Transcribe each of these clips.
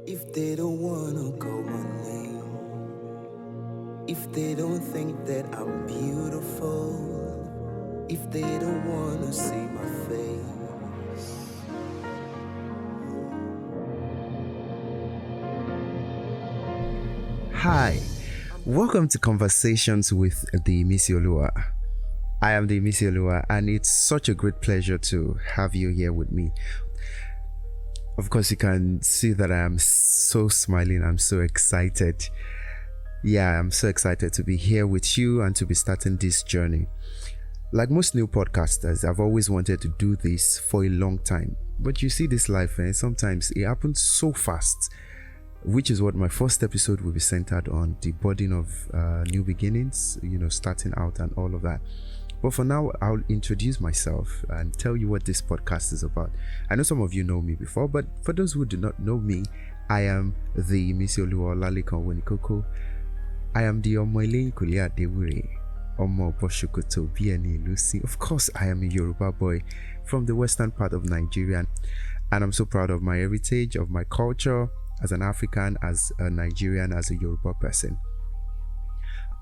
If they don't wanna call my name, if they don't think that I'm beautiful, if they don't wanna see my face. Hi, welcome to Conversations with the ImisiOluwa. I am the ImisiOluwa, and it's such a great pleasure to have you here with me. Of course, you can see that I am so smiling. I'm so excited. Yeah, I'm so excited to be here with you and to be starting this journey. Like most new podcasters, I've always wanted to do this for a long time. But you see, this life, sometimes it happens so fast, which is what my first episode will be centered on, the burden of new beginnings, starting out and all of that. But for now, I'll introduce myself and tell you what this podcast is about. I know some of you know me before, but for those who do not know me, I am the ImisiOluwa Lalikan Wenikoko. I am the Omoile Kulia Dewure, Omo Boshokoto Bieni Lucy. Of course, I am a Yoruba boy from the western part of Nigeria, and I'm so proud of my heritage, of my culture, as an African, as a Nigerian, as a Yoruba person.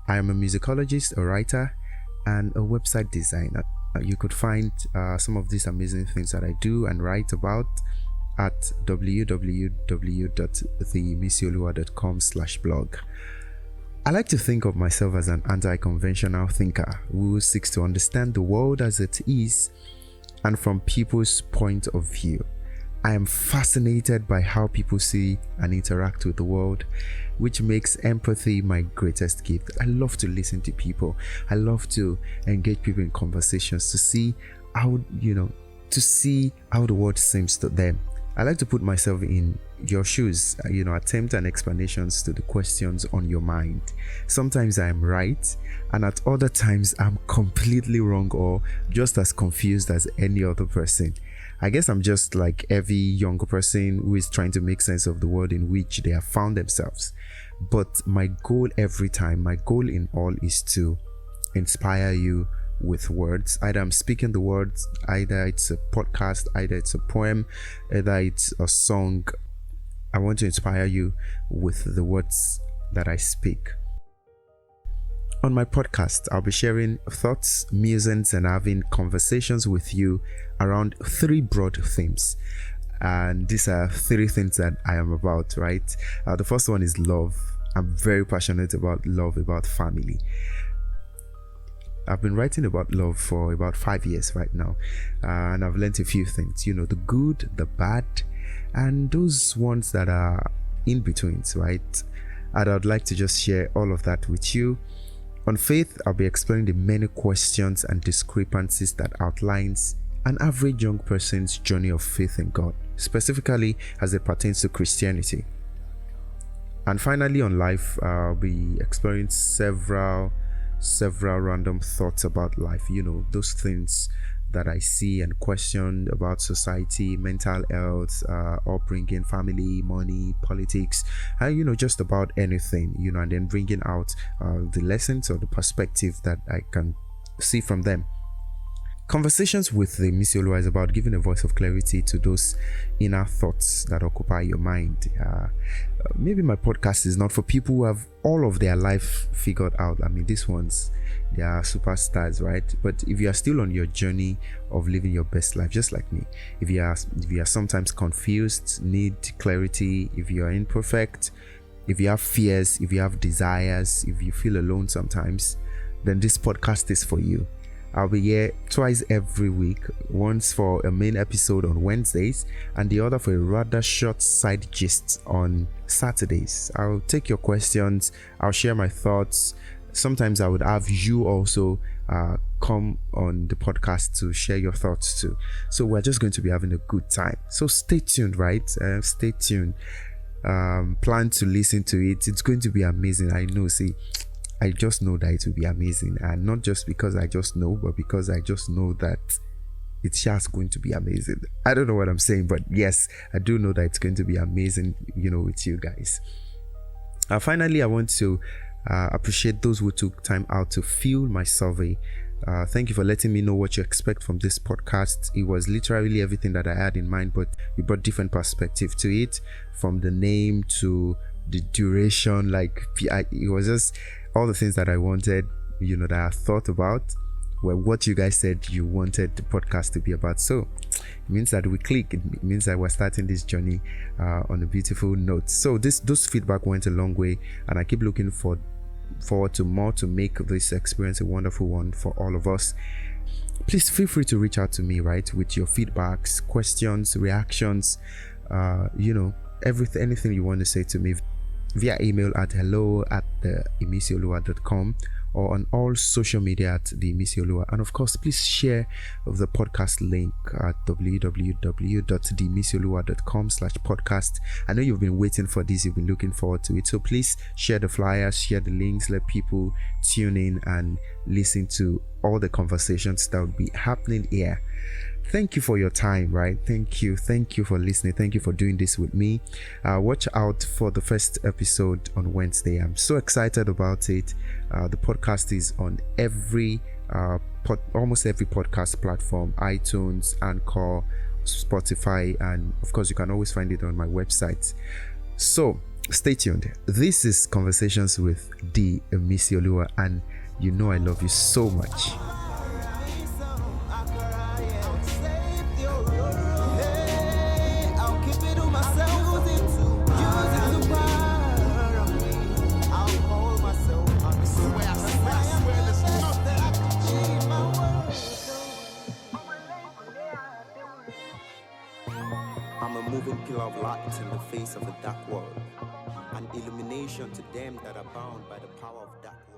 I am a musicologist, a writer, and a website designer. You could find some of these amazing things that I do and write about at www.theimisioluwa.com/blog. I like to think of myself as an anti-conventional thinker who seeks to understand the world as it is and from people's point of view. I am fascinated by how people see and interact with the world, which makes empathy my greatest gift. I love to listen to people. I love to engage people in conversations to see how, the world seems to them. I like to put myself in your shoes, attempt an explanations to the questions on your mind. Sometimes I am right, and at other times I'm completely wrong or just as confused as any other person. I guess I'm just like every younger person who is trying to make sense of the world in which they have found themselves. But my goal in all is to inspire you with words. Either I'm speaking the words, either it's a podcast, either it's a poem, either it's a song. I want to inspire you with the words that I speak. On my podcast, I'll be sharing thoughts, musings, and having conversations with you around three broad themes. And these are three things that I am about, right? The first one is love. I'm very passionate about love, about family. I've been writing about love for about 5 years right now. And I've learned a few things, the good, the bad, and those ones that are in between, right? And I'd like to just share all of that with you. On faith, I'll be exploring the many questions and discrepancies that outlines an average young person's journey of faith in God, specifically as it pertains to Christianity. And finally, on life, I'll be exploring several random thoughts about life, those things that I see and question about society, mental health, upbringing, family, money, politics, and just about anything, and then bringing out the lessons or the perspective that I can see from them. Conversations with the ImisiOluwa is about giving a voice of clarity to those inner thoughts that occupy your mind. Maybe my podcast is not for people who have all of their life figured out. I mean, these ones, they are superstars, right? But if you are still on your journey of living your best life, just like me, if you are sometimes confused, need clarity, if you are imperfect, if you have fears, if you have desires, if you feel alone sometimes, then this podcast is for you. I'll be here twice every week, once for a main episode on Wednesdays and the other for a rather short side gist on Saturdays. I'll take your questions, I'll share my thoughts. Sometimes I would have you also come on the podcast to share your thoughts too. So we're just going to be having a good time. So stay tuned, right? Stay tuned. Plan to listen to it. It's going to be amazing. I know, I just know that it will be amazing, and not just because I just know, but because I just know that it's just going to be amazing. I don't know what I'm saying, but yes, I do know that it's going to be amazing, with you guys. Finally, I want to appreciate those who took time out to fill my survey Thank you for letting me know what you expect from this podcast. It was literally everything that I had in mind, but we brought different perspective to it, from the name to the duration. It was just all the things that I wanted, that I thought about were what you guys said you wanted the podcast to be about. So it means that we click. It means that we're starting this journey on a beautiful note. So those feedback went a long way, and I keep looking forward to more to make this experience a wonderful one for all of us. Please feel free to reach out to me, right, with your feedbacks, questions, reactions, anything you want to say to me via email at hello@ImisiOluwa.com or on all social media at the ImisiOluwa. And of course, please share the podcast link at www.theimisioluwa.com/podcast. I know you've been waiting for this, you've been looking forward to it. So please share the flyers, share the links, let people tune in and listen to all the conversations that will be happening here. Thank you for your time, right? Thank you for listening. Thank you for doing this with me. Watch out for the first episode on Wednesday. I'm so excited about it. The podcast is on almost every podcast platform: iTunes, Anchor, Spotify, and of course you can always find it on my website. So stay tuned. This is Conversations with the ImisiOluwa, and I love you so much. I'm a moving pillar of light in the face of a dark world, an illumination to them that are bound by the power of dark world.